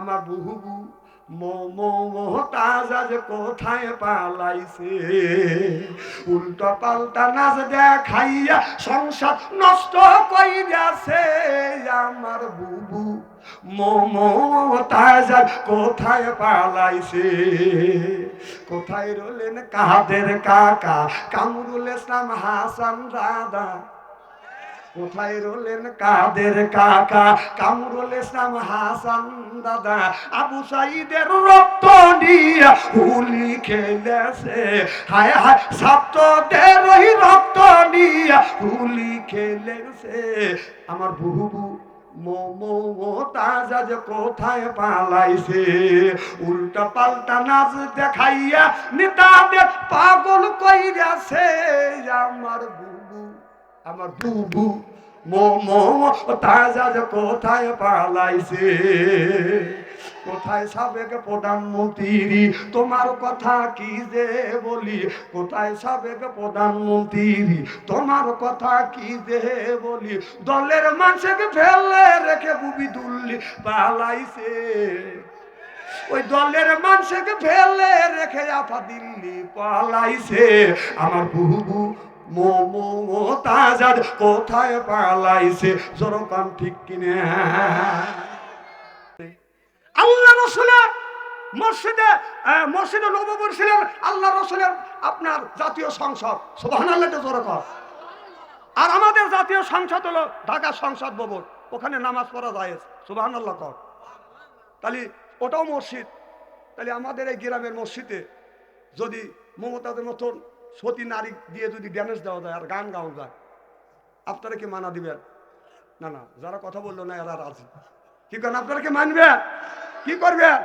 আমার বুবু মমতাজ আজ কোথায় পালাইছে, উল্টো পাল্টা নাচ দেখাইয়া সংসার নষ্ট কইরাছে। আমার বুবু মমতাজ আজ কোথায় পালাইছে। কোথায় রইলেন কাদের কাকা কামরুল ইসলাম হাসান দাদা, কোথায় রইলেন কাদের কাকা কামরুল ইসলাম হাসান দাদা। আবু সাইদের রক্ত নিয়ে হুলি খেলেছে, হায় হায় ছাত্রদের ওই রক্ত নিয়ে হুলি খেলেছে। আমার বুবু মমতাজ আজ কোথায় পালাইছে, উল্টা পাল্টা নাচ দেখাইয়া নেতাদের পাগল কইরাছে। আমার বুবু মমতাজ আজ কোথায় পালাইছে। কোথায় সাবেক প্রধানমন্ত্রী তোমার কথা কি যে বলি, কোথায় সাবেক প্রধানমন্ত্রী তোমার কথা কি যে বলি। দলের মানুষকে ফেলে রেখে বুবি দুল্লি পালাইছে, ওই দলের মানুষকে ফেলে রেখে আফা দিল্লি পালাইছে। আমার বুবু মমতাজ আজ কোথায় পালাইছে, জোরকান ঠিক কিনে। আল্লাহ রাসূলের মসজিদে নববী ছিলেন আল্লাহ রাসূলের আপনার জাতীয় সংসদ, সুবহানাল্লাহ জোরে কর। আর আমাদের জাতীয় সংসদ হলো ঢাকা সংসদ ভবন, ওখানে নামাজ পড়া যায়, সুবহানাল্লাহ কর। তাহলে ওটাও মসজিদ। তাহলে আমাদের এই গ্রামের মসজিদে যদি মমতাজের মতন সতী নারী দিয়ে যদি ড্যান্স দেওয়া যায় আর গান গাওয়া যায়, আপনারা কি মানা দিবেন? না না, যারা কথা বললো না এরা রাজি। কি করেন আপনারা কি মানবেন? কি করবেন?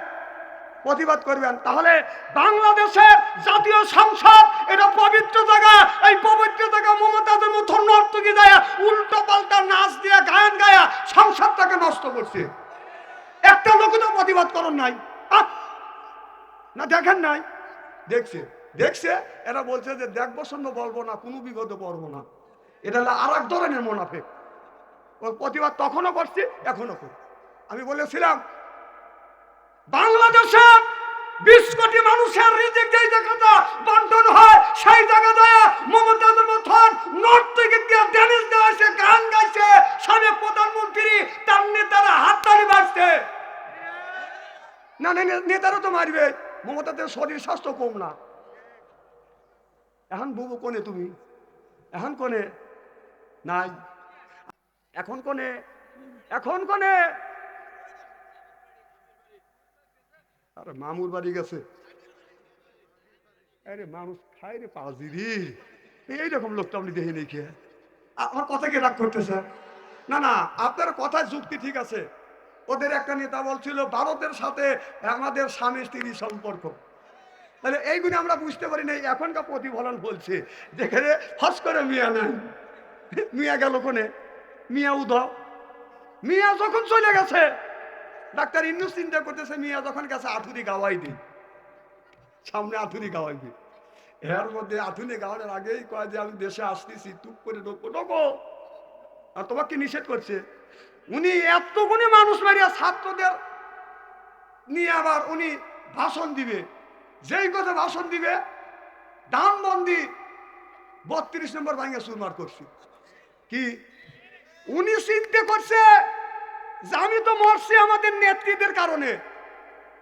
প্রতিবাদ করবেন। তাহলে বাংলাদেশের জাতীয় সংসদ এটা পবিত্র জায়গা, এই পবিত্র জায়গা মমতাজের মতন নর্তকী যায় উল্টো পাল্টা নাচ দিয়ে গান গায়া সংসদটাকে নষ্ট করছে। একটা লোক তো প্রতিবাদ করেন নাই না, দেখেন নাই? দেখছে দেখছে এরা বলছে যে দেখবো শূন্য বলবো না, কোনো বিপদে পড়বো না। এটা হলো আর এক ধরনের মুনাফিক। ওই প্রতিবাদ তখনও করছি, এখনো করি। আমি বলেছিলাম বাংলাদেশে 20 কোটি মানুষের রিজিক যেই জায়গাটা বন্টন হয় সেই জায়গায় মমতাজের মতন নর্তকী দিয়ে ড্যান্স দেওয়াছে, গান গাইছে, সাবেক প্রধানমন্ত্রী তার নেতারা হাততালি বাজছে। না নেতারা তো মারবে, মমতাদের শরীর স্বাস্থ্য কম না। এখন বুবু কোনে তুমি? এখন কোনে নাই, এখন কোনে? এখন কোনে? আরে মামুর বাড়ি গেছে। আরে মানুষ খাই রে পাজিরি, এইরকম লোকটা আপনি দেখে নেই খেয়ে আমার কথা কি রাগ করতেছে? না না, আপনার কথায় যুক্তি ঠিক আছে। ওদের একটা নেতা বলছিল ভারতের সাথে আমাদের স্বামী স্ত্রী সম্পর্ক। তাহলে এইগুলো আমরা বুঝতে পারি না। এখনকার প্রতিফলন বলছে যেখানে ফস করে মিয়া নাই, মিয়া গেল কোনে? মিয়া উধাও। মিয়া যখন চলে গেছে ডাক্তার ইন্নুস চিন্তা করতেছে মিয়া যখন গেছে আধুনিক গাওয়াই দিই, সামনে আধুনিক গাওয়াইবে। এর মধ্যে আধুনিক গাওয়ানোর আগেই কয় যে আমি দেশে আসতেছি, টুক করে ঢোকো ঢোকো। আর তোমাকে নিষেধ করছে। উনি এতগুলি মানুষ মারিয়া ছাত্রদের নিয়ে আবার উনি ভাষণ দিবে। যেই কথা ভাষণ দিবে ডানবন্দি 32 নম্বর ভাঙে চুরমার করছি। কি উনি চিন্তা করছে যে আমি তো মরছি আমাদের নেত্রীদের কারণে।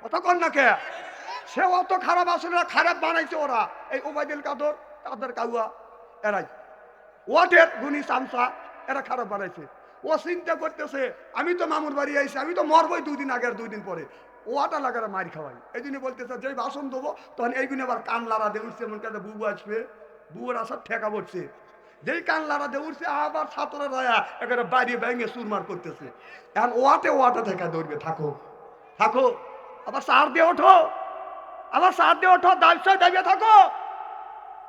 কতক্ষণ না কে সে অত খারাপ আসলে খারাপ বানাইছে ওরা, এই ওবায়দুল কাদের কাদের কাউয়া এরাই ওয়াটের গুনি চামচা এরা খারাপ বানাইছে। ও চিন্তা করতেছে আমি তো মামুর বাড়ি আইছি, আমি তো মরবই 2 দিন আগে আর 2 দিন পরে, ওয়াটা লাগারা মারি খাওয়াই। এই জন্য বলতেছে যেই ভাষণ দেবো তখন এইগুলো আবার কান লাড়া দিয়ে উঠছে, এমন কাছে বুবু আসবে, বুবুর আসার ঠেকা পড়ছে। যেই কান লাড়া দিয়ে উঠছে আবার ছাত্ররা রায়া একেবারে বাইরে ভেঙে চুরমার করতেছে। এখন ওয়াটা থেকে ধরবে, থাকো থাকো, আবার সার দিয়ে ওঠো, আবার সার দিয়ে ওঠো, দাবিয়ে থাকো।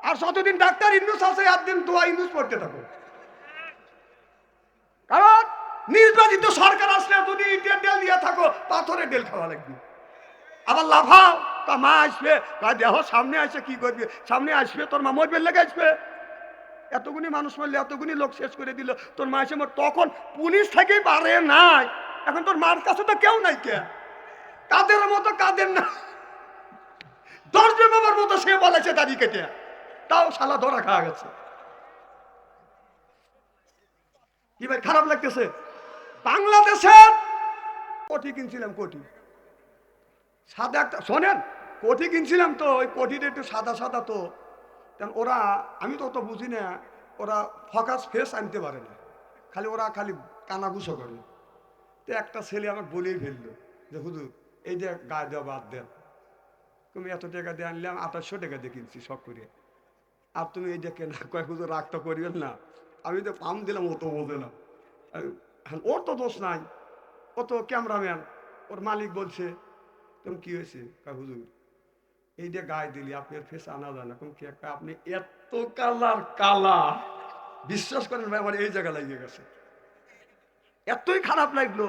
আর যতদিন ডাক্তার ইন্নুস আছে একদিন দোয়া ইন্নুস পড়তে থাকো। কারণ নির্বাচিত সরকার আসলে যদি ইটের ডেল দিয়ে থাকো পাথরের ডেল খাওয়া লাগবে। আবার লাফাও, তা মা আসবে, দেহ সামনে আসে কি করবে, সামনে আসবে তোর মা মরবে লেগে আসবে। এতগুনি মানুষ মারলে এতগুনি লোক শেষ করে দিল, তোর মা এসে তখন পুলিশ থেকেই পারে নাই। এখন তোর মার কাছে তো কেউ নাই কে, সাদের মতো কাঁদেন না, দর্জে বাবার মতো সে বলেছে দাড়ি কেটে, তাও শালা ধরা খাওয়া গেছে। কি ভাই খারাপ লাগতেছে? বাংলাদেশের কোটি কিনছিলাম, কোটি সাদা একটা, শোনেন, কোটি কিনছিলাম তো ওই কোটিটা একটু সাদা সাদা তো, কারণ ওরা, আমি তো অত বুঝি না, ওরা ফোকাস ফেস আনতে পারে না, খালি ওরা খালি কানাঘুষো করে। তো একটা ছেলে আমাকে বলেই ফেললো যে হুজুর এই যে গায়ে দেওয়া বাদ দেন, তুমি এত টাকা দিয়ে আনলাম, 2800 টাকা দিয়ে কিনছি শখ করে, আর তুমি এই যে কেনা, কয়েক হুজুর রাগটা করিবেন না, আমি তো পাম দিলাম, ও তো বোঝে না। ওর তো দোষ নাই, ও তো ক্যামেরাম্যান, ওর মালিক বলছে। তুমি কি হয়েছে? হুজুর এই যে গায়ে দিলি, আপনার ফেস আনা যায় না, কোন কি একটা, আপনি এত কালার কালা, বিশ্বাস করেন ভাই আমার এই জায়গা লাগিয়ে গেছে, এতই খারাপ লাগলো,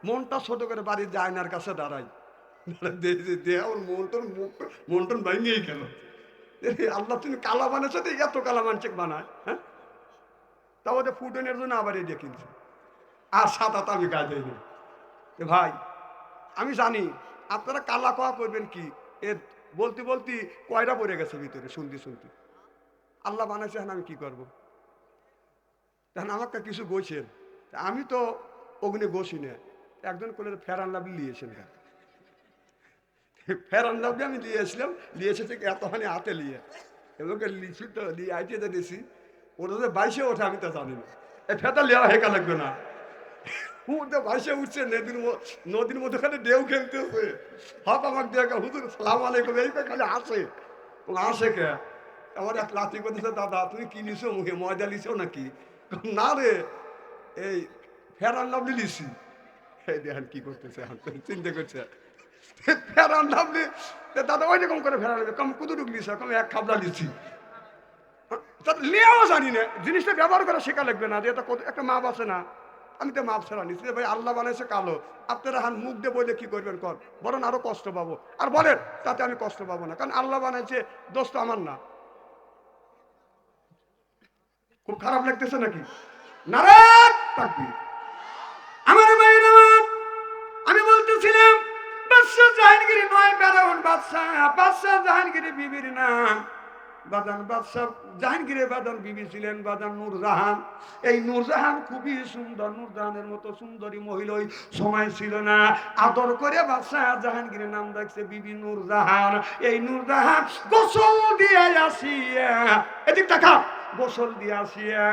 মনটা ছোট করে বাড়ির আয়নার কাছে দাঁড়াই, ওর মন টন ভাঙিয়েই গেল। আল্লাহ তুমি কালা বানাচ্ছ, তো এত কালা মানছে বানায়, হ্যাঁ? তা ওদের ফুটনের জন্য আবার এই দিয়ে কিনছে, আর সাদা তো আমি গায়ে দিইনি। ভাই আমি জানি আপনারা কালা কোয়া করবেন কি, এর বলতে বলতে কয়টা পড়ে গেছে ভিতরে, শুনতে শুনতে। আল্লাহ বানাইছে, হ্যাঁ আমি কি করবো? তখন আমাকে কিছু গোছেন, আমি তো অগ্নি গোছি না। একজন করলে ফেরান লাভলি নিয়েছেন, ফেরান লাভলি আমি দিয়েছিলাম, নিয়েছে থেকে এতখানি হাতে নিয়ে, এবং লিচু তো নিয়ে আইটিতে দিয়েছি, ওটা যে 22-এ ওঠে আমি তো জানি না, এই ফেতা লেওয়া হেঁকা লাগবে না, ভাইসে উঠছে নদীর মধ্যে খালি ঢেউ খেলতেছে, হক আমাকে দিয়ে হুজুর সালাম আলাইকুম, এই খালি আসে, আসে কে? আমার এক লাঠি করতেছে, দাদা তুমি কি লিছো মুখে, ময়দা লিছো নাকি? না রে, এই ফেরান লাভলি লিছি। এই দেখেন কি করতেছে, চিন্তা করছে, ফেরান লাভলি, দাদা ওই রকম করে ফেরান লাভলি, কম কুতুটুক লিছ, কম এক খাবলা লিছি, লিয়াও জানি না, জিনিসটা ব্যবহার করা শেখা লাগবে না, যে একটা মাপ আছে না, আমি তো মাপ ছাড়া নিচ্ছি। ভাই আল্লাহ বানাইছে কালো, আপনারা হান মুখ দিয়ে বলে কি করবেন কর, বরং আরো কষ্ট পাবো, আর বলেন তাতে আমি কষ্ট পাবো না, কারণ আল্লাহ বানাইছে, দোষ তো আমার না। খুব খারাপ লাগতেছে নাকি? নারায়ণ তাকবীর। আমার মায়ের আমার, আমি বলতেছিলাম বাদশাহ জাহাঙ্গীর নয় ফেরাউন বাদশাহ, বাদশাহ জাহাঙ্গীর বিবির নাম বাদান, বাদশাহ জাহাঙ্গীরের বাদান বিবি ছিলেন বাদান নূরজাহান। এই নূরজাহান খুবই সুন্দর, নূরজাহানের মতো সুন্দরী মহিলা ওই সময় ছিল না, আদর করে বাদশাহ জাহাঙ্গীরের নাম রাখছে বিবি নূরজাহান। এই নূরজাহান গোসল দিয়ে আসিয়া, এদিক টাকা, গোসল দিয়ে আসিয়া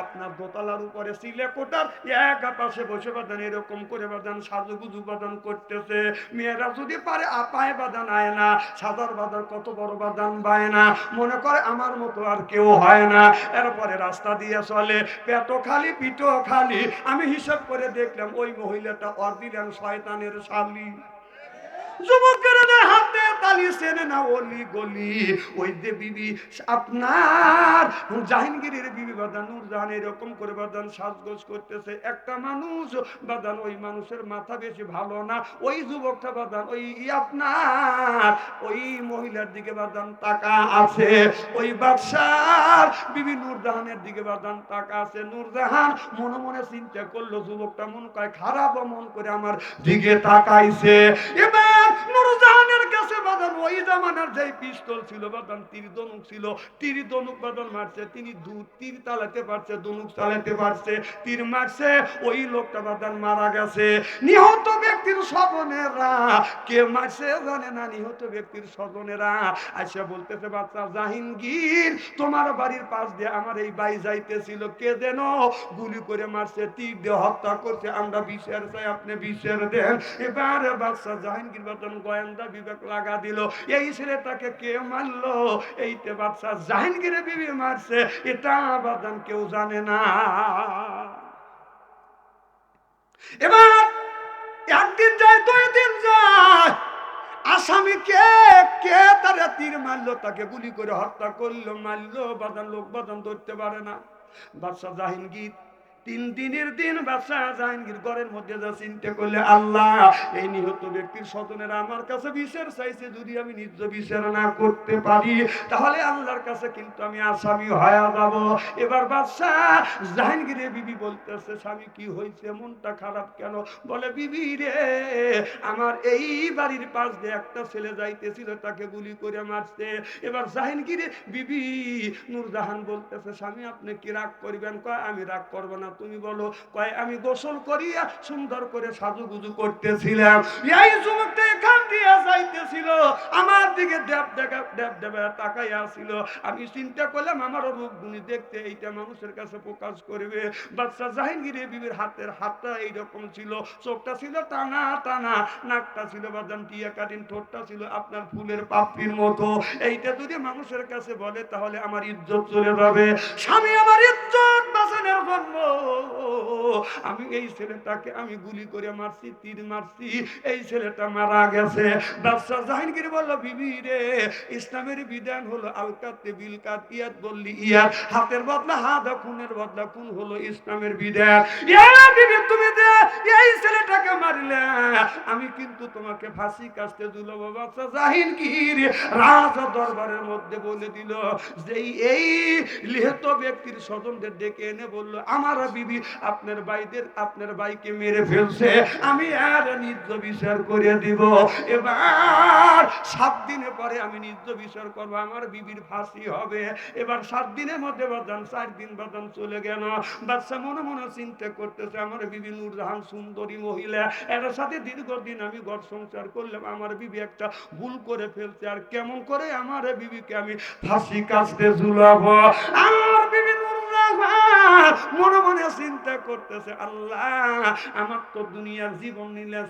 আপনার দোতলার উপরে সিলে কোটার এক পাশে বসে বাদান এরকম করে বাদান সাজুগুজু বাদান করতেছে। মেয়েরা যদি পারে আপায় বাদান আয় না, সাদার বাদান কত বড় বাদান বায় না, মনে করে আমার মতো আর কেউ হয় না। এরপরে রাস্তা দিয়ে চলে, পেটও খালি পিঠও খালি। আমি হিসাব করে দেখলাম ওই মহিলাটা অরিজিনাল শয়তানের শালী। যুবকেরা হাতে তালি চেনে না অলি গলি, ওই যে বিবি আপনার জাহাঙ্গীরের বিবি বাদান নূরজাহান এরকম করে বাদান সাজগোজ করতেছে। একটা মানুষ বাদান, ওই মানুষের মাথা বেশি ভালো না, ওই যুবকটা বাদান ওই আপনার ওই মহিলার দিকে বাদান তাকা আছে, ওই বাদশার বিবি নূরজাহানের দিকে বাদান তাকা আছে। নূরজাহান মনে মনে চিন্তা করলো, যুবকটা মন কয় খারাপ মন করে আমার দিকে তাকাইছে। এবার নূরজাহানের কাছে বাদান ওই জামানার যে পিস্তল ছিল বাদান, তীর ধনুক ছিল, তীর ধনুক বাদান মারছে, তিনি তীর চালাতে পারছে, ধনুক চালাতে পারছে, তীর মারছে, ওই লোকটা বাদান মারা গেছে। নিহত ব্যক্তির স্বজনেরা, কে মারছে জানে না, নিহত ব্যক্তির স্বজনেরা আইসা বলতেছে বাচ্চা জাহাঙ্গীর তোমার বাড়ির পাশ দিয়ে আমার এই ভাই যাইতেছিল, কে যেন গুলি করে মারছে, তীর দিয়ে হত্যা করছে, আমরা বিচার চাই, আপনি বিচার দেন। এবার বাচ্চা জাহাঙ্গীর বাদান গোয়েন্দা বিবেক লাগা দিল, এই ছেলেটাকে কে মারলো, এইতে বাচ্চা জাহাঙ্গীরের বিবি মারছে, এটা বাদান কেউ জানে না। এবার একদিন যায়, 2 দিন যায়, আসামি কে, কে তারা তীর মারলো, তাকে গুলি করে হত্যা করলো, মারলো, বাদান লোক বাদান ধরতে পারে না। বাদশাহ জাহাঙ্গীর দিনের দিন বাদশাহ জাহাঙ্গীর ঘরের মধ্যে যা চিন্তা করলে, আল্লাহ এই নিহত ব্যক্তির স্বজনেরা আমার কাছে বিচার চাইছে, যদি আমি নিজ বিচার না করতে পারি তাহলে আল্লাহর কাছে কিন্তু আমি আসামি হয়ে যাব। এবার বাদশাহ জাহাঙ্গীরের বিবি বলতেছে, স্বামী কি হয়েছে, মনটা খারাপ কেন? বলে, বিবি রে, আমার এই বাড়ির পাশ দিয়ে একটা ছেলে যাইতেছিল, তাকে গুলি করে মারছে। এবার জাহাঙ্গীরের বিবি নূরজাহান বলতেছে, স্বামী আপনি কি রাগ করবেন? কয়, আমি রাগ করব না, তুমি বলো। কয়, আমি গোসল করিয়া সুন্দর করে সাজুগুজু করতেছিলাম, এই যুবকটা এখান দিয়ে যাইতেছিল, আমার দিকে দেব দেব তাকাইয়া ছিল। আমি চিন্তা করলাম আমারও রূপ গুণী দেখতে এইটা মানুষের কাছে প্রকাশ করবে। বাদশা জাহাঙ্গীরের বিবির হাতটা এইরকম ছিল, চোখটা ছিল টানা টানা, নাকটা ছিল বাদাম টিয়া কাটিন, ঠোঁটটা ছিল আপনার ফুলের পাপড়ির মতো। এইটা যদি মানুষের কাছে বলে তাহলে আমার ইজ্জত চলে যাবে। স্বামী আমার ইজ্জত বাঁচানোর জন্য আমি এই ছেলেটাকে আমি গুলি করে মারছি, তীর মারছি, এই ছেলেটা মারা গেছে। বাদশা জাহাঙ্গীর বলল, বিবি রে, ইসলামের বিধান হলো আলকাতে বিলকাত, ইয়াদ বললি ইয়াদ, হাতের বদলা হাত, খুনের বদলা খুন হলো ইসলামের বিধান। বিবি তুমি যে এই ছেলেটাকে মারলে, আমি কিন্তু তোমাকে ফাঁসি কাস্তে ঝুলাব। বাদশা জাহাঙ্গীর রাজ দরবারের মধ্যে বলে দিল যে এই নিহত ব্যক্তির স্বজনদের ডেকে এনে বলল, আমার বিবি আপনার ভাইকে মেরে ফেলছে, আমি আর নিজ বিচার করে দিব। এবার 7 দিনের পরে আমি নিজ বিচার করব, আমার বিবির ফাঁসি হবে। এবার 7 দিনের মধ্যে বাদান 4 দিন বাদান চলে গেল। বাদশা মনে মনে চিন্তা করতেছে, আমার বিবি নূরজাহান সুন্দরী মহিলা, এর সাথে দীর্ঘদিন আমি ঘর সংসার করলাম, আমার বিবি একটা ভুল করে ফেলছে, আর কেমন করে আমার বিবিকে আমি ফাঁসি কাস্তে ঝুলাবো। আমার বিবি মনে মনে চিন্তা করতেছে, আল্লাহ আমার তো দুনিয়ার জীবন নিলে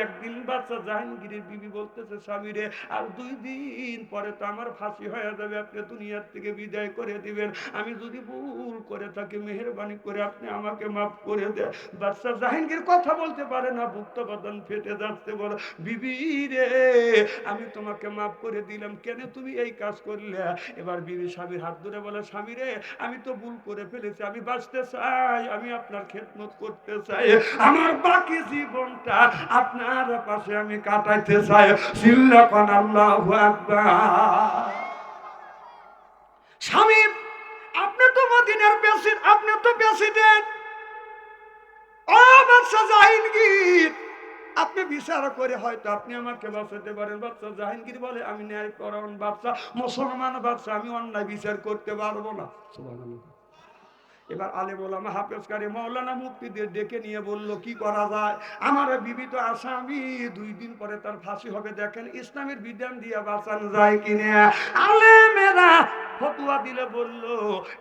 একদিন বাচ্চা জাহাঙ্গীরের বিবি বলতেছে, স্বামী রে, আর 2 দিন পরে তো আমার ফাঁসি হয়ে যাবে, আপনি দুনিয়ার থেকে বিদায় করে দিবেন, আমি যদি ভুল করে থাকি মেহেরবানি করে আপনি আমাকে মাফ করে দেন। বাচ্চা জাহাঙ্গীর কথা বলতে পারে না, ভুক্ত বদন ফেটে যাচ্ছে, বলো, বিবি রে, আমি তোমাকে মাফ করে দিলাম, কেন তুমি এই কাজ করলে? এবার বিবি স্বামীর হাত ধরে বলে, স্বামী রে, আমি তো ভুল করে ফেলেছি, আমি বাঁচতে চাই, আমি আপনার খেদমত করতে চাই, আমার বাকি জীবনটা আপনার পাশে আমি কাটাইতে চাই। সিল্লাকান আল্লাহু আকবার। স্বামী, আপনি তো মদিনার প্রেসিডেন্ট, আপনি তো প্রেসিডেন্ট, ও বাদশা জাহাঙ্গীর, আপনি বিচার করে হয়তো আপনি আমাকে বাঁচাতে পারেন। বাদশা জাহাঙ্গীর বলে, আমি ন্যায় পরায়ণ বাদশা, মুসলমান বাদশা, আমি অন্যায় বিচার করতে পারবো না। সুবহানাল্লাহ। এবার আলেম ওলামা হাফেজকারী মাওলানা মুফতিদের ডেকে নিয়ে বলল, কি করা যায়? আমার বিবি তো আসামি, 2 দিন পরে তার ফাঁসি হবে, দেখেন ইসলামের বিধান দিয়ে বাঁচানো যায় কিনা। আলেমেরা ফতোয়া দিলে বলল,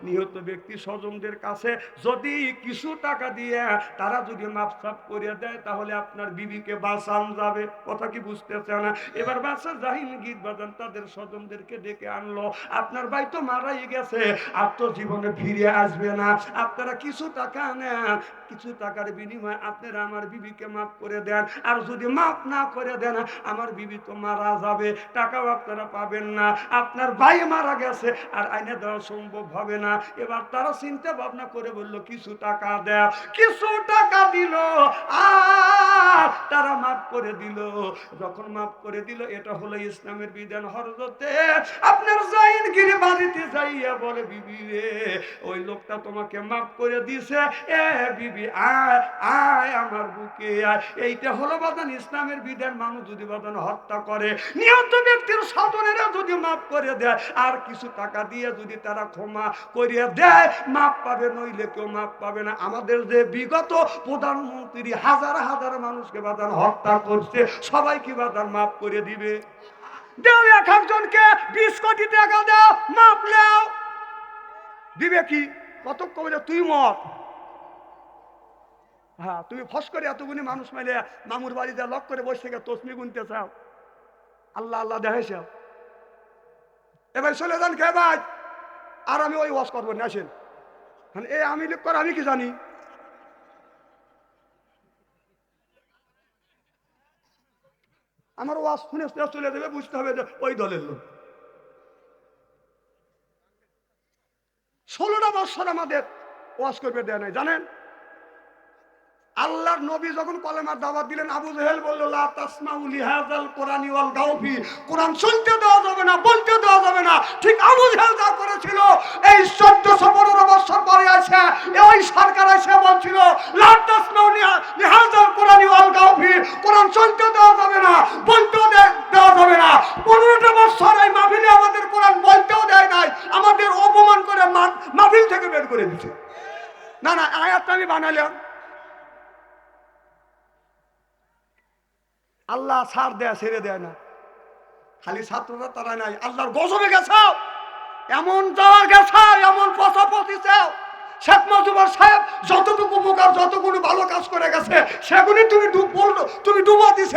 নিহত ব্যক্তি স্বজনদের কাছে যদি কিছু টাকা দিয়ে তারা যদি মাপসাপ করে দেয় তাহলে আপনার বিবিকে বাঁচান যাবে। কথা কি বুঝতেছে না? এবার বাদশা জাহাঙ্গীর বাজান তাদের স্বজনদেরকে ডেকে আনলো, আপনার ভাই তো মারাই গেছে, আর তো জীবনে ফিরে আসবে না, আপনারা কিছু টাকা নেন, কিছু টাকার বিনিময়ে আপনারা আমার বিবিকে মাফ করে দেন, আর যদি মাফ না করে দেন আমার বিবি তো মারা যাবে, টাকাও আপনারা পাবেন না, আপনার ভাই মারা গেছে আর আইনে দেওয়া সম্ভব হবে না। এবার তারা চিন্তা ভাবনা করে বলল, কিছু টাকা দেয়, কিছু টাকা দিল, আর তারা মাফ করে দিল। যখন মাফ করে দিল, এটা হলো ইসলামের বিধান। হযরতে আপনার জাহিনগিরি বাড়িতে যাইয়া বলে, বিবি রে, ওই লোকটা তোমাকে মাফ করে দিছে, এ বিবি আয় আয় আমার বুকে আয়। এইটা হলো বাদান ইসলামের বিধান। মানুষ যদি বাদান হত্যা করে, নিহত ব্যক্তির স্বজনেরা যদি মাফ করে দেয়, আর কিছু টাকা দিয়ে যদি তারা ক্ষমা করিয়ে দেয়, মাফ পাবে, নইলে কেউ মাফ পাবে না। আমাদের যে বিগত প্রধানমন্ত্রী হাজার হাজার মানুষকে বাদান হত্যা করছে, সবাই কি বাদান মাফ করে দিবে? দেও, এক একজনকে 20 কোটি টাকা দাও, মাপ নাও, দিবে কি? কতক্ষণ বলে তুই মত, হ্যাঁ তুমি ফস করে এতগুনি মানুষ মাইলে মামুর বাড়ি যা লক করে বসে থেকে তসমি গুনতে চাও, আল্লাহ আল্লাহ দেখেছ। এবার চলে যান খেয়ে ভাই, আর আমি ওই ওয়াজ করবো না, আসেন। এই আমি লিখ কর, আমি কি জানি? আমার ওয়াজ শুনে চলে যাবে, বুঝতে হবে যে ওই দলের লোক। 16টা বছর আমাদের ওয়াজ করবে দেয় নাই জানেন? আল্লাহর নবী যখন কলেমার দাওয়াত দিলেন, আবু জেহেল বলল লা তাসমাউ লিহাযাল কুরআনি ওয়াল গাউফি, কোরআন শুনতে দেওয়া যাবে না, বলতে দেওয়া যাবে না। ঠিক আবু জেহেল যা করেছিল, এই 1415 বছর পরে আসে ওই সরকার এসে বলছিল লা তাসমাউ লিহাযাল কুরআনি ওয়াল গাউফি, কোরআন শুনতে দেওয়া যাবে না, বলতে দেওয়া যাবে না। 15টা বছর এই মাহফিলে আমাদের কোরআন বলতেও দেয় নাই, আমাদের অপমান করে মাহফিল থেকে বের করে দিয়েছে। না না, আয়াতটা আমি বানালাম। আল্লাহ ছাড় দেয়, ছেড়ে দেয় না। খালি ছাত্ররা তারা নাই, আল্লাহর গজবে গেছে, এমন যাওয়া গেছে, এমন পচা পচিছে। শেখ মুজিবুর সাহেব যতটুকু উপকার, যতগুলো ভালো কাজ করে গেছে, সেগুলি তুমি ডুবা দিছ।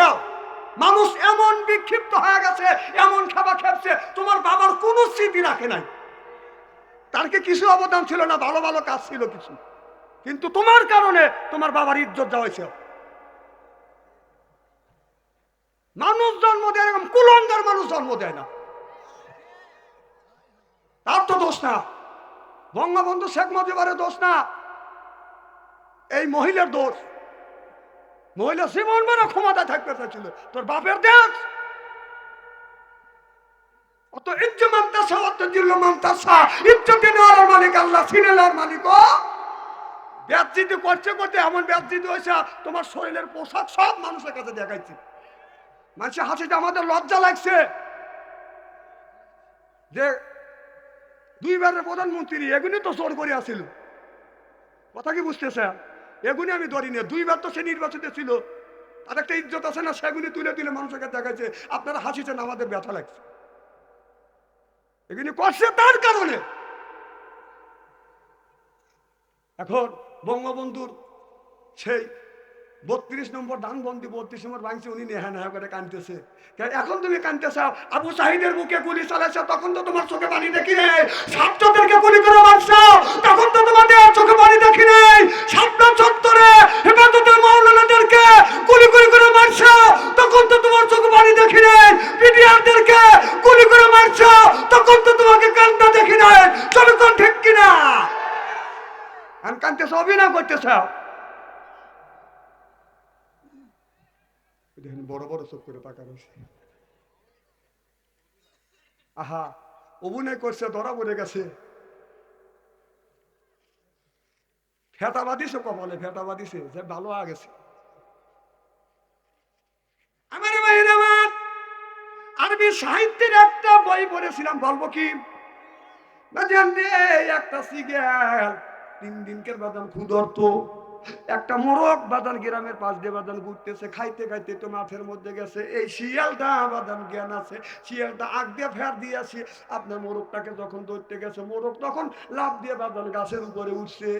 মানুষ এমন বিক্ষিপ্ত হয়ে গেছে, এমন খাবার খেপছে, তোমার বাবার কোনো স্মৃতি রাখে নাই। তার কি কিছু অবদান ছিল না? ভালো ভালো কাজ ছিল কিছু, কিন্তু তোমার কারণে তোমার বাবার ইজ্জত যাওয়াইছে। মানুষ জন্ম দেয়, এরকম কুলঙ্গার মানুষ জন্ম দেয় না। তার তো দোষ না, বঙ্গবন্ধু শেখ মুজিবের দোষ না, এই মহিলার দোষ। মহিলা জীবন মেরে ক্ষমতায় থাকতে চাইছিল, তোর বাপের দেশ। অত ইজ্জত মানতেছে, অত দিল মানতেছে, ইজ্জতে নেওয়ার মালিক আল্লাহ, ছিনে নেওয়ার মালিক ও। ব্যাজ্জিতি করতে করতে এমন ব্যাজ্জিতি হয়েছে, তোমার শরীরের পোশাক সব মানুষের কাছে দেখাইছে। মানুষের হাসিতে আমাদের লজ্জা লাগছে যে দুইবারের প্রধানমন্ত্রী এগুলি তো জোর করে আসিল। কথা কি বুঝতেছে? এগুলি আমি ধরি না, দুইবার তো সে নির্বাচিত ছিল, তার একটা ইজ্জত আছে না, সেগুলি তুলে তুলে মানুষের কাছে দেখাইছে। আপনারা হাসিছেন, আমাদের ব্যথা লাগছে। এগুলি করছে তার কারণে। এখন বঙ্গবন্ধুর সেই 32 নম্বর ধানবন্দি 32 নম্বর ভাঙছে, উনি নেহা নেহা করে কাঁদতেছে। এখন তুমি কাঁদতেছ, আবু সাহিদের বুকে গুলি চালাইছ, তখন তো তোমার চোখে পানি দেখি নেই। ছাত্রদেরকে গুলি করে মারছ, তখন তো তোমাদের চোখে পানি দেখি নেই। সাবধান চত্বরে হেফাজতের মাওলানাদেরকে গুলি করে মারছ, তখন তো তোমার চোখে পানি দেখি নেই। পিডিআরদেরকে গুলি করে মারছ, তখন তো তোমাকে কান্না দেখি নাই। চলো কোন ঠিক কিনা? আমি কাঁদতেছ, অভিনয় করতেছ। বড় বড় চোখ করে তাকানো, আহা অভিনয় করছে, ধরা পড়ে গেছে। ফেটা বাঁধিছে কপালে, ফেটা বাঁধিছে, যে ভালো হয়ে গেছে। আমার ভাইয়ের আমার, আরবি সাহিত্যের একটা বই পড়েছিলাম, বলবো কি না জানলে, একটা সিগেল 3 দিনকের বাদান ক্ষুধার্ত, একটা মোরগ বাদান গ্রামের পাশ দিয়ে বাদান ঘুরতেছে, খাইতে খাইতে তো মাঠের মধ্যে গেছে। এই শিয়ালটা বাদান জ্ঞান আছে, শিয়ালটা আগ দিয়ে ফের দিয়েছে। আপনার মোরগটাকে যখন ধরতে গেছে, মোরগ তখন লাফ দিয়ে বাদান গাছের উপরে উঠছে।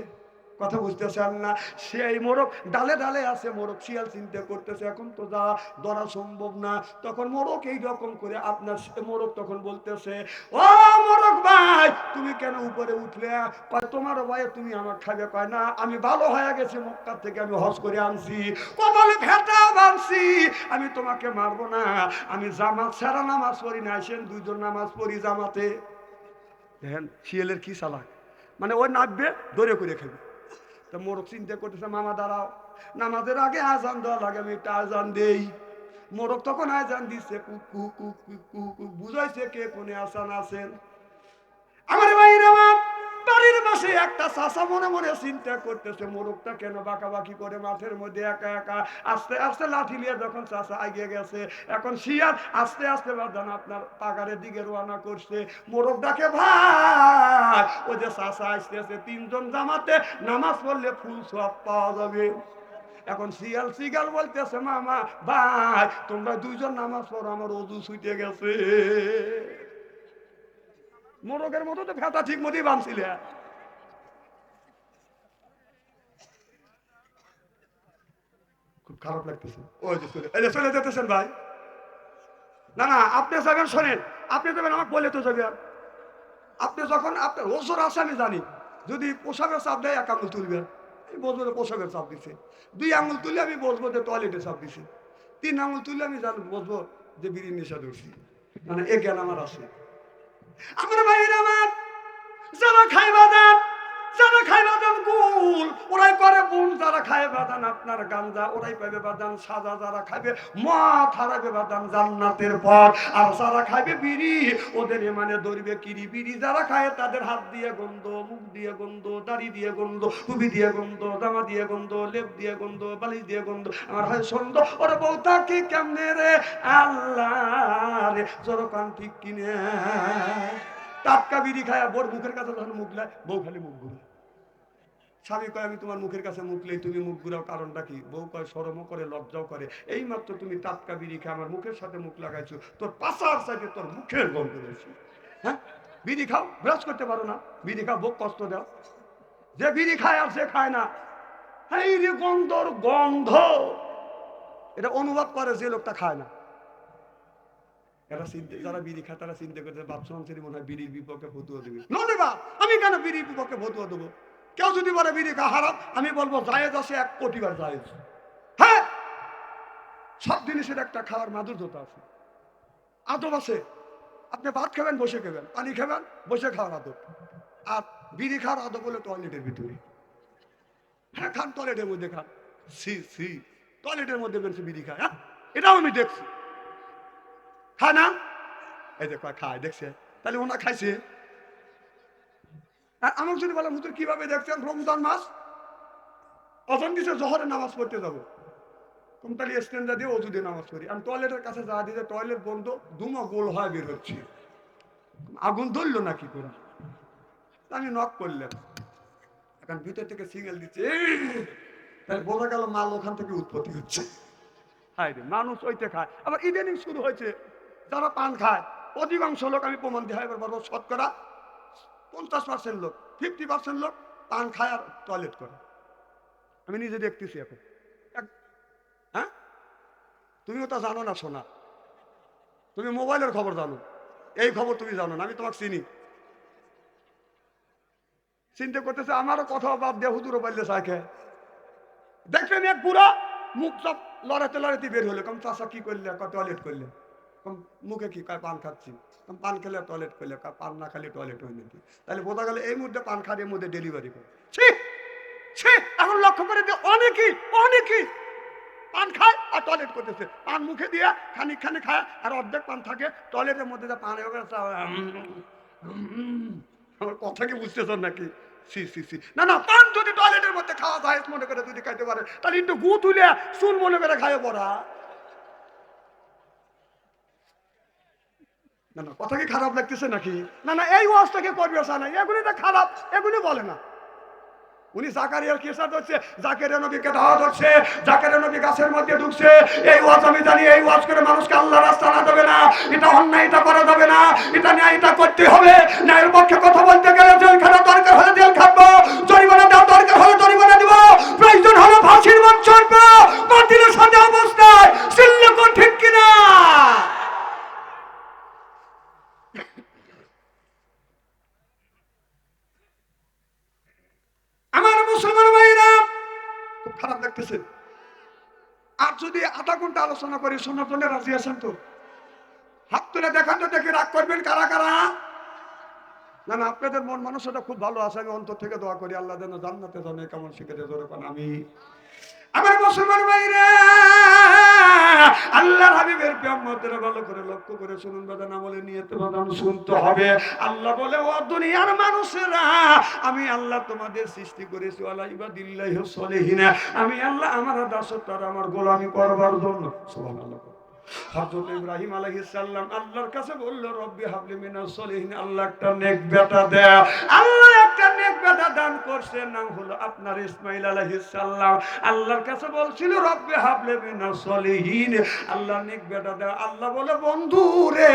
কথা বুঝতেছেন না? সেই মোরগ ডালে ডালে আছে, মোরগ শিয়াল চিন্তা করতেছে এখন তো যা ধরা সম্ভব না। তখন মোরগ এইরকম করে, আপনার মোরগ তখন বলতেছে, ও মোরগ ভাই তুমি কেন উপরে উঠলে? কয় তোমার ভাই তুমি আমার খাবে। কয় না, আমি ভালো হয়ে গেছি, মক্কা থেকে আমি হজ করে আনছি, কপালে ভেটা বানছি, আমি তোমাকে মারবো না। আমি জামাত ছাড়া নামাজ পড়ি না, আসেন 2 জন নামাজ পড়ি জামাতে। দেখেন শিয়ালের কি চালাক, মানে ওই নামবে দৌড়ে করে খাবে। তো মোরগ চিন্তা করতেছে, মামা দাঁড়াও, নামাজের আগে আজান দেওয়া লাগে, আমি একটা আজান দেই। মোরগ তখন আজান দিচ্ছে, কুকু কুকু কুকু, বুঝাইছে কে কোনে আসান আছেন। আমার ভাইরা, আমার বাড়ির পাশে একটা চাষা মনে মনে চিন্তা করতেছে, মোরগটা কেন বাঁকাবাকি করে মাঠের মধ্যে একা একা। আস্তে আস্তে লাঠি নিয়ে যখন চাষা এগিয়ে গেছে, এখন শিয়াল আস্তে আস্তে বাদান আপনার পাগারের দিকে রওনা করছে। মোরগটাকে ভাই, ওই যে চাষা আসতেছে, 3 জন জামাতে নামাজ পড়লে ফুল সব পাওয়া যাবে। এখন শিয়াল শিগাল বলতেছে, মামা ভাই তোমরা 2 জন নামাজ পড়ো, আমার ওযু ছুটে গেছে। মোরগের মতো তো ফেটা ঠিক মতোই বানছিলে। খুব খারাপ লাগতেছে। ওই যে চলে যেতেছেন ভাই। না না, আপনি যাবেন, শোনেন, আপনি যাবেন, আমাকে বলে তো যাবেন। আপনি যখন আপনার ওজোর আছে আমি জানি, যদি পোশাকের চাপ দেয় 1 আঙুল তুলবেন, আমি বসবো যে পোশাকের চাপ দিছে। 2 আঙুল তুলে আমি বসবো যে টয়লেটে চাপ দিছে। 3 আঙুল তুলে আমি বসবো যে বিড়ির নেশা ধরছি। মানে এ জ্ঞান আমার আছে। আমার ভাইয়ের আমার, যারা খাইবা দেন, যারা যারা খায় বাদান গুল ওরাই করে বুন, যারা খায় বাদান আপনার গাঞ্জা ওরাই পাবে বাদান সাজা, যারা খাবে মদ হারাবে বাদান জান্নাতের পথ, আর যারা খাবে বিড়ি ওদের মানে ধরবে কিরি বিড়ি। যারা খায় তাদের হাত দিয়ে গন্ধ, মুখ দিয়ে গন্ধ, দাড়ি দিয়ে গন্ধ, টুপি দিয়ে গন্ধ, জামা দিয়ে গন্ধ, লেপ দিয়ে গন্ধ, বালিশ দিয়ে গন্ধ। আমার হয় সন্দ ওরা বউটা কি কেমনে রে আল্লাহ রে, জোরকান ঠিক কিনে টাটকা বিড়ি খায় বোর মুখের কাছে যখন মুখ লায় বউ খালি মুখ ঘুরে। স্বামী কয় আমি তোমার মুখের কাছে মুখলেই তুমি মুখ ঘুরাও, কারণটা কি? বউ কয় শরমও করে লজ্জাও করে, এই মাত্র তুমি টাটকা বিড়ি খেয়ে আমার মুখের সাথে মুখ লাগাইছো, তোর পাশার সাইডে তোর মুখের গন্ধ রয়েছে। হ্যাঁ, বিড়ি খাও, ব্রাশ করতে পারো না, বিড়ি খাও, বউ কষ্ট দাও। যে বিড়ি খায় আর সে খায় না, এই রে গন্ধর গন্ধ, এটা অনুভব করে যে লোকটা খায় না। এরা চিন্তা, যারা বিড়ি খায় তারা চিন্তা করছে বাপসন শ্রী মনে হয় বিড়ির বিপক্ষে ফতুয়া দেবে। নয় বাপ, আমি কেন বিড়ির বিপক্ষে ফতুয়া দেবো? কেউ যদি বলে বিড়ি খা হারাম, আমি বলবো জায়েজ আছে 1 কোটি বার জায়েজ। হ্যাঁ, সব জিনিসের একটা খাওয়ার মাধুর্যতা আছে, আদব আছে। আপনি ভাত খাবেন বসে খাবেন, পানি খাবেন বসে খাওয়ার আদব। আর বিড়ি খাওয়ার আদব হলো টয়লেটের ভিতরে। হ্যাঁ, খান টয়লেটের মধ্যে খান, সি সি টয়লেটের মধ্যে বেরোচ্ছে বিড়ি খায়। হ্যাঁ, এটাও আমি দেখছি। খায় না? এই যে খায়, দেখছে, তাহলে ওনা খাইছে। আর আমার যদি বলেন হুজুর কিভাবে দেখছেন? রমজান মাস অজন দিছে জোহরের নামাজ পড়তে যাবো, তাহলে স্ট্যান্ডার দিয়ে অজু দিয়ে নামাজ পড়ি। আমি টয়লেটের কাছে যা দিতে টয়লেট বন্ধ, দুমা গোল হয় বের হচ্ছে, আগুন ধরলো না কি করে? আমি নক করলাম, এখন ভিতর থেকে সিগন্যাল দিচ্ছে, তাহলে বোঝা গেল মাল ওখান থেকে উৎপত্তি হচ্ছে। হায় রে, মানুষ ওইতে খায়। আবার ইদানিং শুরু হয়েছে যারা পান খায়, অধিকাংশ লোক আমি প্রমাণ দিই, এবার বলবো শতকরা 50% লোক, 50% লোক পান খায় আর টয়লেট করে। আমি নিজে দেখতেছি এখন। হ্যাঁ, তুমিও তো জানো না সোনা, তুমি মোবাইলের খবর জানো, এই খবর তুমি জানো না, আমি তোমাকে চিনি। চিন্তা করতেছে আমারও কথা বাদ দিয়ে হুজুরও পাইলে সাইকে দেখলেন এক বুড়া মুখ সব লড়াতে লড়াতে বের হলো। কম চাষা কি করলে? টয়লেট করলে। কম মুখে কি কয়? পান খাচ্ছি। কম পান খেলে টয়লেট করলে, পান না খালি টয়লেট হয় নাকি? তাহলে বোঝা গেল এই মুহূর্তে পান খাওয়ার মধ্যে ডেলিভারি করে। এখন লক্ষ্য করে দিয়ে অনেকেই পান খায় আর টয়লেট করতেছে, পান মুখে দিয়ে খানিকখানি খায় আর অর্ধেক পান থাকে টয়লেটের মধ্যে, যা পান আমার কথা কি বুঝতেছ নাকি? সি সি সি, না পান যদি টয়লেটের মধ্যে খাওয়া যায় মনে করে যদি খাইতে পারে, তাহলে একটু গু তুলে চুন মনে করে খায় পড়া। না কথা কি খারাপ লাগতেছে নাকি? না এই ওয়াজটাকে করবে না, এগুলি তো খারাপ, এগুলি বলে না। উনি জাকারিয়ার কেসার ধরছে, জাকেরিয়া নবীকে দাওয়াত হচ্ছে, জাকেরিয়া নবী গাছের মধ্যে ঢুকছে। এই ওয়াজ আমি জানি, এই ওয়াজ করে মানুষকে আল্লাহ রাস্তা আনা যাবে না, এটা অন্যায়, এটা করা যাবে না, এটা ন্যায়, এটা করতে হবে। ন্যায়ের পক্ষে কথা বলতে গেলে জেল খাটা দরকার হলে জেল খাটবো, জরিমানা দেওয়া দরকার হলে জরিমানা দিব, প্রয়োজন হলো ফাঁসির মঞ্চ চড়বো, বাতিলের সাথে অবস্থায় চিল্লে কোন ঠিক কিনা? আমার মুসলমান ভাইরা, খুব খারাপ লাগতেছে। আর যদি আধা ঘন্টা আলোচনা করি শোনার জন্য রাজি আছেন তো? হাত তুলে দেখান তো, দেখে রাগ করবেন কারা কারা? না আপনাদের মন মানসিকতা খুব ভালো আছে, আমি অন্তর থেকে দোয়া করি আল্লাহ যেন জান্নাতে জানে কেমন শিখে দিয়ে ধরে পান। আমি আমার মুসলমান ভাইরা, আল্লাহর হাবিবের প্রেমতের ভালো করে লক্ষ্য করে শুনুন বাজান, আমলে নিয়তে বাজান শুনতে হবে। আল্লাহ বলে, ও দুনিয়ার মানুষেরা, আমি আল্লাহ তোমাদের সৃষ্টি করেছি আলা ইবাদিল্লাহি সলিহিনা, আমি আল্লাহ আমার দাসত্ব আর আমার গোলামি করবার জন্য। সুবহানাল্লাহ। হযরত ইব্রাহিম আলাইহিস সালাম আল্লাহর কাছে বলল, রব্বি হাবলি মিনাস সলিহিন, আল্লাহ একটা নেক বেটা দাও। আল্লাহ একটা নেক বেটা দান করছেন, নাম হলো আপনার ইসমাঈল আলাইহিস সালাম। আল্লাহর কাছে বলছিল, রব্বি হাবলি মিনাস সলিহিন, আল্লাহ নেক বেটা দাও। আল্লাহ বলে, বন্ধু রে,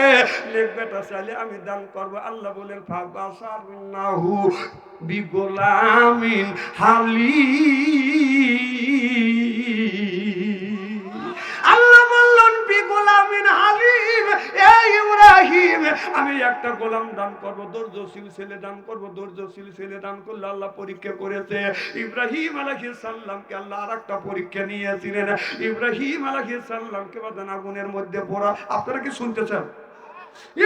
নেক বেটা চাইলে আমি দান করব। আল্লাহ বলেন, ফাবাসারনাহু বিগোলামিন হালিম। আল্লাহ বললেন, বিগোলামিন হালিম, এই ইব্রাহিম আমি একটা গোলাম দান করব, ধৈর্যশীল ছেলে দান করব। ধৈর্যশীল ছেলে দান করলে আল্লাহ পরীক্ষা করেছে ইব্রাহিম আলাইহিস সালামকে। আল্লাহ আরেকটা পরীক্ষা নিয়েছিলেন, ইব্রাহিম আলাইহিস সালামকে বাদান আগুনের মধ্যে পোড়া। আপনারা কি শুনতেছেন?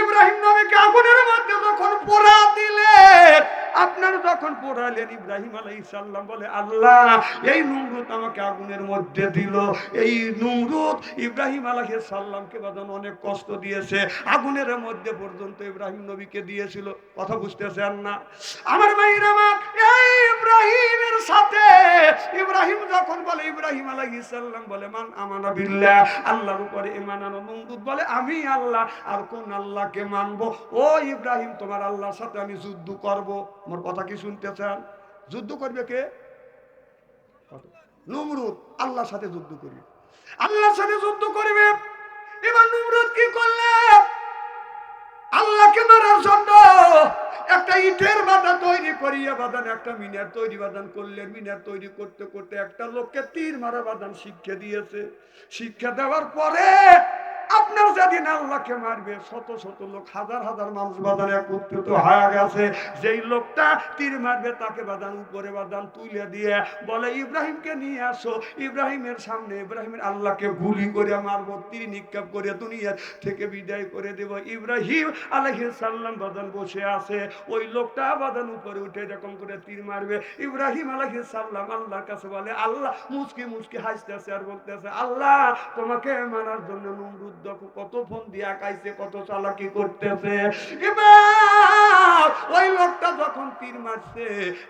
ইব্রাহিম নবীকে আগুনের মধ্যে যখন পোড়া দিলেন, আপনারা যখন পড়ালেন ইব্রাহিম আলাইহিস সালাম বলে আল্লাহ এই নমরুদ আমাকে আগুনের মধ্যে দিল, এই নমরুদ ইব্রাহিম আলাইহিস সালামকে বাজান অনেক কষ্ট দিয়েছে, আগুনের মধ্যে পর্যন্ত ইব্রাহিম নবীকে দিয়েছিল। কথা বুঝতেছেন না আমার ভাইরা? আমার এই ইব্রাহিমের সাথে ইব্রাহিম যখন বলে, ইব্রাহিম আলাইহিস সালাম বলে মান আমানা বিল্লাহ, আল্লাহর উপরে ঈমান আনো। নমরুদ বলে আমি আল্লাহ আর কোন আল্লাহকে মানবো? ও ইব্রাহিম তোমার আল্লাহর সাথে আমি যুদ্ধ করব। আমার কথা কি শুনতেছেন? যুদ্ধ করবে কে? নমরুদ আল্লাহর সাথে যুদ্ধ করবে, আল্লাহর সাথে যুদ্ধ করবে। এবার নমরুদ কি করলে? আল্লাহকে মারার জন্য একটা ইটের বাধা তৈরি করিয়া বাদান একটা মিনার তৈরি বাদান করলেন। মিনার তৈরি করতে করতে একটা লোককে তীর মারা বাদান শিক্ষা দিয়েছে। শিক্ষা দেওয়ার পরে আপনার যেদিন আল্লাহকে মারবে শত শত লোক, হাজার হাজার মানুষ বাদান একত্রিত হয়ে গেছে। যেই লোকটা তীর মারবে তাকে বাদান উপরে বাদান তুলে দিয়ে বলে ইব্রাহিমকে নিয়ে আসো, ইব্রাহিমের সামনে ইব্রাহিমের আল্লাহকে গুলি করে মারবো, তীর নিক্ষেপ করে দুনিয়া থেকে বিদায় করে দেব। ইব্রাহিম আলাইহিস সালাম বাদান বসে আছে, ওই লোকটা বাদান উপরে উঠে এরকম করে তীর মারবে। ইব্রাহিম আলাইহিস সালাম আল্লাহর কাছে বলে আল্লাহ মুচকি মুচকি হাসতেছে আর বলতেছে আল্লাহ তোমাকে মারার জন্য নমরুদ দেখো কত ফোন দিয়া কাইছে, কত চালাকি করতেছে। এবার ওই লোকটা যখন তীর মারছে,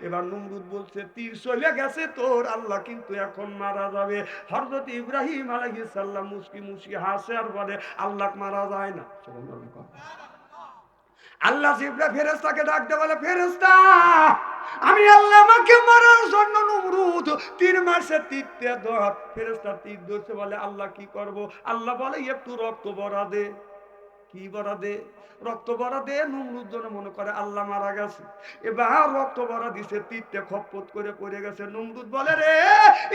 এবার নমরুদ বলছে তীর চলে গেছে তোর, আল্লাহ কিন্তু এখন মারা যাবে। হযরত ইব্রাহিম আলাইহিস সালাম মুচকি মুচকি হাসে আর বলে আল্লাহ মারা যায় না। আল্লাহ জিবরাইল ফেরেশতাকে ডাকতে বলে ফেরেশতা আমি আল্লাহ আমাকে মারার জন্য নমরুদ তীর মারছে, তীরতে ধর। ফেরেশতা তীর ধরছে, বলে আল্লাহ কি করব? আল্লাহ বলে একটু রক্ত ভরা দে। কি ভরা দে? রক্ত ভরা দে। নমরুদ যেন মনে করে আল্লাহ মারা গেছে, এবার রক্ত ভরা দিছে, তীরতে খপ্পত করে পড়ে গেছে। নমরুদ বলে রে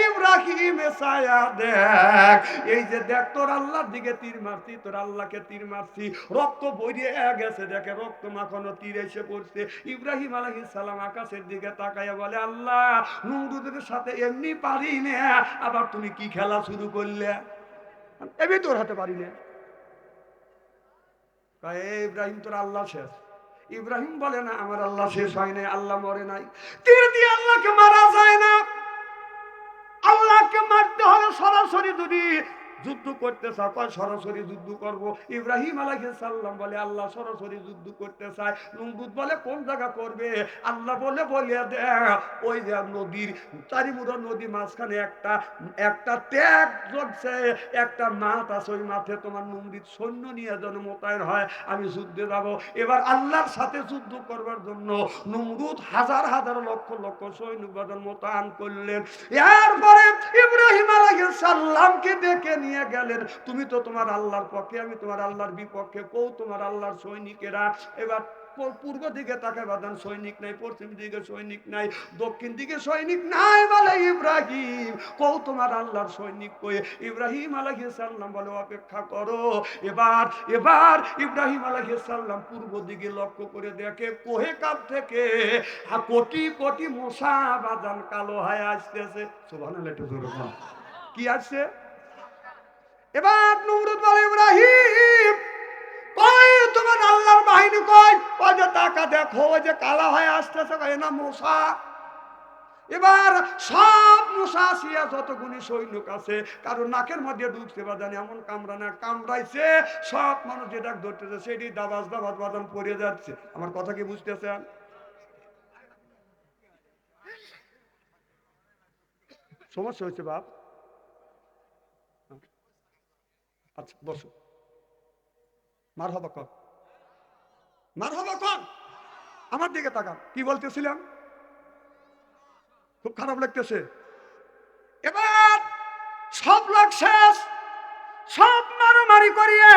ইব্রাহিম ছায়া দেখ, এই যে দেখ তোর আল্লাহর দিকে তীর মারছি, তোর আল্লাহকে তীর মারছি, রক্ত বইয়ে গেছে, দেখে রক্ত মাখানো তীর এসে পড়ছে। ইব্রাহিম আলাইহিস সালাম আকাশের দিকে তাকাইয়া বলে আল্লাহ নমরুদের সাথে এমনি পারি না, আবার তুমি কি খেলা শুরু করলে? এমনি তোর হাতে পারি না। ইব্রাহিম তোর আল্লাহ শেষ। ইব্রাহিম বলে না আমার আল্লাহ শেষ হয় নাই, আল্লাহ মরে নাই। তীর দিয়ে আল্লাহকে মারা যায় না। আল্লাহকে মারতে হলে সরাসরি যদি যুদ্ধ করতে চাও, কয় সরাসরি যুদ্ধ করব। ইব্রাহিম আলাইহিস সালাম বলে আল্লাহ সরাসরি যুদ্ধ করতে চায়। নমরুদ বলে কোন জায়গা করবে? আল্লাহ বলে দে ওই যে নদীর চারিমুড়া নদী মাঝখানে একটা একটা ত্যাগ জ্বলছে, একটা মাঠ আছে, ওই মাঠে তোমার নমরুদ সৈন্য নিয়ে যেন মোতায়েন হয়, আমি যুদ্ধে যাব। এবার আল্লাহর সাথে যুদ্ধ করবার জন্য নমরুদ হাজার হাজার লক্ষ লক্ষ সৈনিক বাদন মোতায়েন করলেন। এরপরে ইব্রাহিম আলাইহিস সালামকে ডেকে নিয়ে গেলেন, তুমি তো তোমার আল্লাহর পক্ষে, আমি তোমার আল্লাহর বিপক্ষে, কও তোমার আল্লাহর সৈনিকেরা। এবার পূর্ব দিকে তাকে বাদান সৈনিক নাই, পশ্চিম দিকে সৈনিক নাই, দক্ষিণ দিকে সৈনিক নাই, বলে ইব্রাহিম কও তোমার আল্লাহর সৈনিক কই? ইব্রাহিম আলাইহিস সালাম বলে অপেক্ষা করো। এবার এবার ইব্রাহিম আলাইহিস সালাম পূর্ব দিকে লক্ষ্য করে দেখে কোহে কাপ থেকে কোটি কোটি মশা বাদান কালো হয়ে আসতেছে। সুবহানাল্লাহ, একটু জোরে বল। কি আসছে? এবার নমরুদ বলে ইব্রাহিম কই তোমার আল্লাহর বাহিনী কই? ওই যে টাকা দেখো, ওই যে কালা হয়ে আসতেছে, না মশা। এবার সব মশা আসিয়া যতগুলি সৈনিক আছে কারণ নাকের মধ্যে ঢুকছে বাদান, এমন কামড়া না কামড়াইছে, সব মানুষ যেটা ধরতেছে সেটি দাবাজ দাবাজ বাদান পড়ে যাচ্ছে। আমার কথা কি বুঝতেছেন? সমস্যা হয়েছে বাপ? আচ্ছা বসো। মার হবা কর, মার হবা কর। আমার দিকে তাকান, কি বলতেছিলাম? খুব খারাপ লাগতেছে। এবার সব লোক শেষ, সব মারামারি করিয়া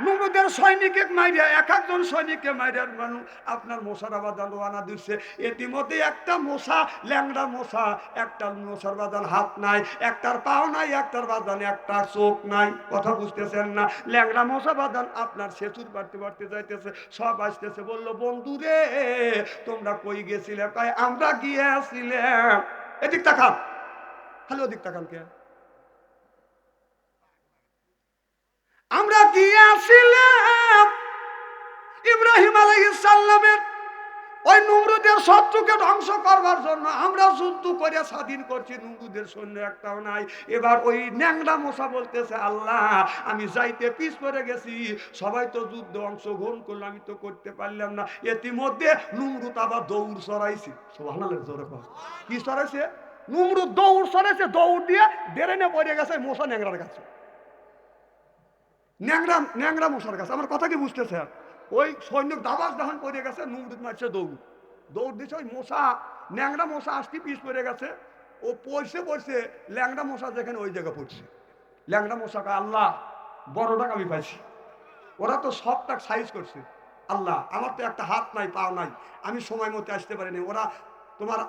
নমরুদের সৈনিকে মাইরা, এক একজন সৈনিককে মাইরা মানুষ আপনার মশার বাদান রোয়ানা দিচ্ছে। ইতিমধ্যে একটা মশা, ল্যাংড়া মশা, একটা মশার বাদান হাত নাই, একটার পাও নাই, একটার বাদান একটা চোখ নাই। কথা বুঝতেছেন না? ল্যাংড়া মশা বাদান আপনার সেতুর বাড়তে বাড়তে যাইতেছে, সব আসতেছে, বললো বন্ধু রে তোমরা কই গেছিলে? কয় আমরা গিয়েছিলাম। এদিক তাকান, খালি ওদিক তাকান কে? আমরা গিয়েছিলাম ইব্রাহিম আলাইহিস সালামের ওই নমরুদের শত্রুকে ধ্বংস করবার জন্য আমরা যুদ্ধ করে স্বাধীন করছি, নমরুদের সৈন্য একটাও নাই। এবার ওই ন্যাংরা মশা বলতেছে, আল্লাহ আমি যাইতে পিছ পড়ে গেছি, সবাই তো যুদ্ধে অংশগ্রহণ করলো, আমি তো করতে পারলাম না। ইতিমধ্যে নমরুদ আবার দৌড় সরাইছে। সুবহানাল্লাহ, জোরে কর। কি সরাইছে? নমরুদ দৌড় সরাইছে, দৌড় দিয়ে ডেরেনে পড়ে গেছে মশা ন্যাংরার কাছে। ন্যাংরা ন্যাংরা মশার কাছে। আমার কথা কি বুঝতেছে? ওই সৈনিক দাবাস দাহান পড়ে গেছে, নমরুদ মারছে দৌড়, দৌড় দিচ্ছে। ওই মশা ন্যাংরা মশা আসতে পিছ পড়ে গেছে, ও পড়ছে পড়ছে, ল্যাংড়া মশা যেখানে ওই জায়গা পড়ছে। ল্যাংড়া মশাকে, আল্লাহ বড়টাকে আমি পাইছি, ওরা তো সবটা সাইজ করছে, আল্লাহ আমার তো একটা হাত নাই পা নাই, আমি সময় মতো আসতে পারিনি, ওরা তোমার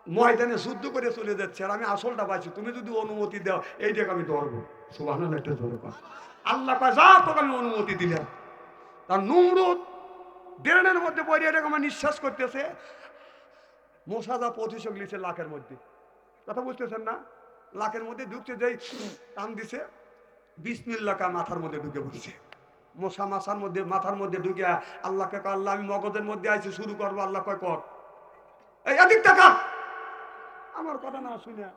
ময়দানে যুদ্ধ করে চলে যাচ্ছে, আর আমি আসলটা পাইছি, তুমি যদি অনুমতি দাও এইটাকে আমি ধরবো। সুবহানাল্লাহ, একটা জোরে কর। আল্লাহ কয় যা, তোকে আমি অনুমতি দিলাম। তার নমরুদ ড্রেনের মধ্যে পড়ে এটাকে আমার নিঃশ্বাস করতেছে, মশা যা প্রতিশোধ নিচ্ছে লাখের মধ্যে। কথা বুঝতেছেন না? লাখের মধ্যে ঢুকছে, যেই টান দিছে, বিসমিল্লাহ কা মাথার মধ্যে ঢুকে পড়ছে। মশা মাথার মধ্যে ঢুকে আল্লাহকে কয়, আল্লাহ আমি মগজের মধ্যে আইছি, শুরু করবো। আল্লাহ কয় কর, এই এদিক টাকা। আমার কথা না শুনে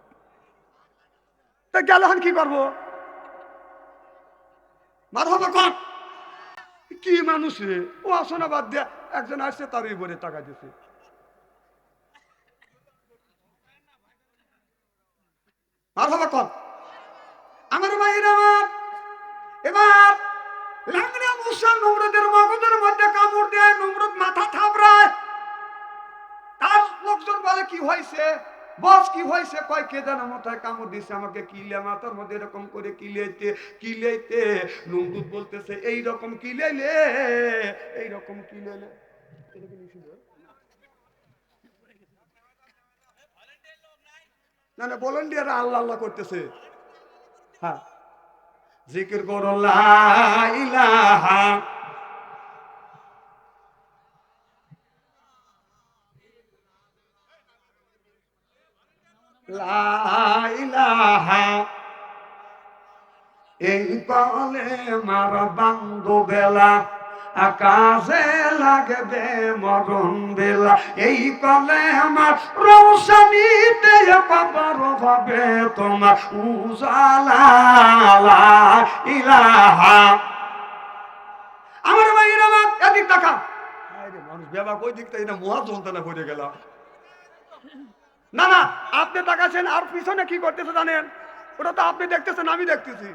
তা গেল, কি করবো? মাথা কর। কি মানুষ রে, ও আসনা বাদ দিয়ে একজন আসছে, তার এই বলে টাকা দিছে। মাথা কর। আমার ভাইয়ের আমার, এবার ল্যাংড়া মশা নমরুদের মগজের মধ্যে কামড় দেয়, নমরুদ মাথা থাবড়ায়। তার লোকজন বলে কি হয়েছে বস, কি হয়েছে? কয় কে যেন মাথায় কামড় দিছে আমাকে, কিলে মাথার মধ্যে এরকম করে কিলেতে কিলেতে। নমরুদ বলতেছে, এইরকম কিলেলে, এইরকম কিলেলে। না না, ভলান্টিয়ার আল্লাহ আল্লাহ করতেছে। হ্যাঁ, জিকির করো লা ইলাহা লা ইলাহা, এই কলে মার বান্ধু বেলা, আকাশে লাগবে মরণ বেলা, এই কলে আমার রৌশনীতে কবর হবে তোমার উজালা। লা ইলাহা। আমার ভাইয়ের আমার, এদিক টাকা। মানুষ বেবা কই দিকটা, এটা মহা যন্ত্রণা করে গেলাম। না না, আপনি তাকাচ্ছেন, আর পিছনে কি করতেছে জানেন? ওটা তো আপনি দেখতেছেন, আমি দেখতেছি।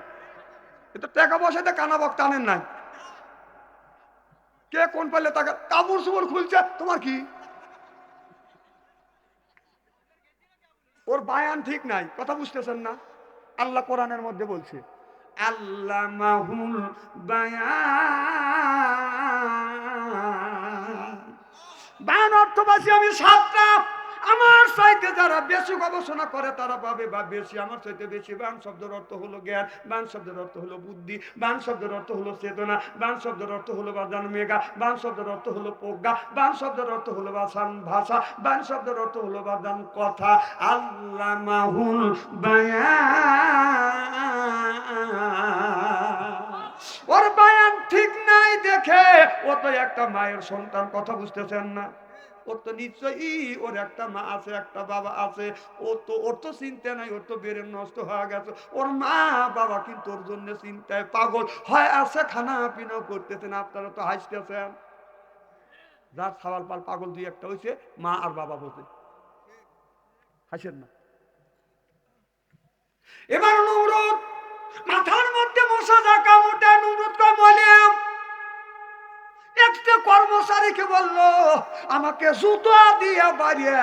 এটা টাকা পয়সাতে কানা বক টানেন নাই। কে কোন পারলে টাকা কাপড় চোপড় খুলছে, তোমার কি? ওর বায়ান ঠিক নাই, কথা বুঝতেছেন না? আল্লাহ কোরআনের মধ্যে বলছে, আল্লাহ মাহুল বায়ান। বায়ান অর্থবাসী আমি সাতটা। আমার চাইতে যারা বেশি গবেষণা করে তারা পাবে বা বেশি, আমার চাইতে বেশি। বান শব্দের অর্থ হলো জ্ঞান, বান শব্দের অর্থ হলো বুদ্ধি, বান শব্দের অর্থ হলো চেতনা, বান শব্দের অর্থ হলো বাজান মেঘা, বান শব্দের অর্থ হলো প্রজ্ঞা, বান শব্দের অর্থ হলো বাসান ভাষা, বান শব্দের অর্থ হলো বাজান কথা। আল্লাহ মাহুল বায়ান। ওর বায়ান ঠিক নাই দেখে ও তো একটা মায়ের সন্তান, কথা বুঝতেছেন না? ওর তো নিশ্চয়ই ওর একটা মা আছে, একটা বাবা আছে। ওর তো চিন্তা নাই, ওর তো বেরেন নষ্ট হয়ে গেছে। ওর মা বাবা কিন্তু ওর জন্য চিন্তায় পাগল হয় আছে, খানা পিনাও করতেছেন। আপনারা তো হাসতেছেন, যার সাওয়াল পাল পাগল দুই একটা হয়েছে, মা আর বাবা বলতে হাসেন না। এবার নমরুদ মাথার মধ্যে মশা যা কামড় দেয়, নমরুদ কয় মলিয়াম। একটা কর্মচারীকে বললো, আমাকে জুতো দিয়ে বাড়িয়ে,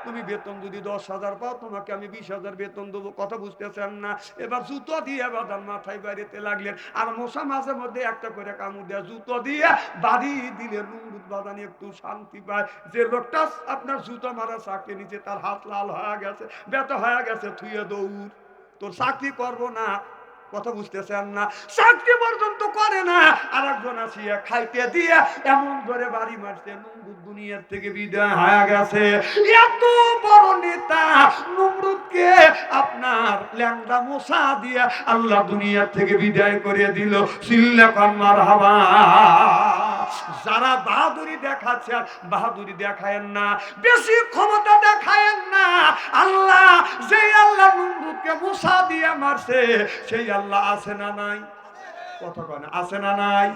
তুমি বেতন যদি 10,000 পাও, তোমাকে আমি 20,000 বেতন দেবো। কথা বুঝতেছেন না? এবার জুতো দিয়ে বাদান মাথায় বাড়িতে লাগলেন, আর মশা মাঝে মধ্যে একটা করে কামড় দেয়। জুতো দিয়ে বাড়ি দিলে নমরুদ বাদান একটু শান্তি পায়। যে লোকটা আপনার জুতো মারা চাকরি নিচে, তার হাত লাল হয়ে গেছে, ব্যথা হয়ে গেছে, থুয়ে দৌড়, তোর চাকরি করবো না। কথা বুঝতেছেন না? চাকরি পর্যন্ত করে না, আর একজন আসিয়া খাইতে দিয়ে এমন করে বাড়ি মারছে, নমরুদ দুনিয়ার থেকে বিদায় হয়ে গেছে। এত বড় নেতা নমরুদকে আপনার ল্যাংড়া মশা দিয়ে আল্লাহ দুনিয়ার থেকে বিদায় করে দিল। চিল্লা কান মারহাবা। যারা বাহাদুরি দেখাচ্ছে বাহাদুরি দেখায়েন না, বেশি ক্ষমতা দেখায়েন না। আল্লাহ, যেই আল্লাহ নমরুদকে মুসা দিয়ে মারছে, সেই আল্লাহ আছে না নাই? কথা কয় না, আছে না নাই?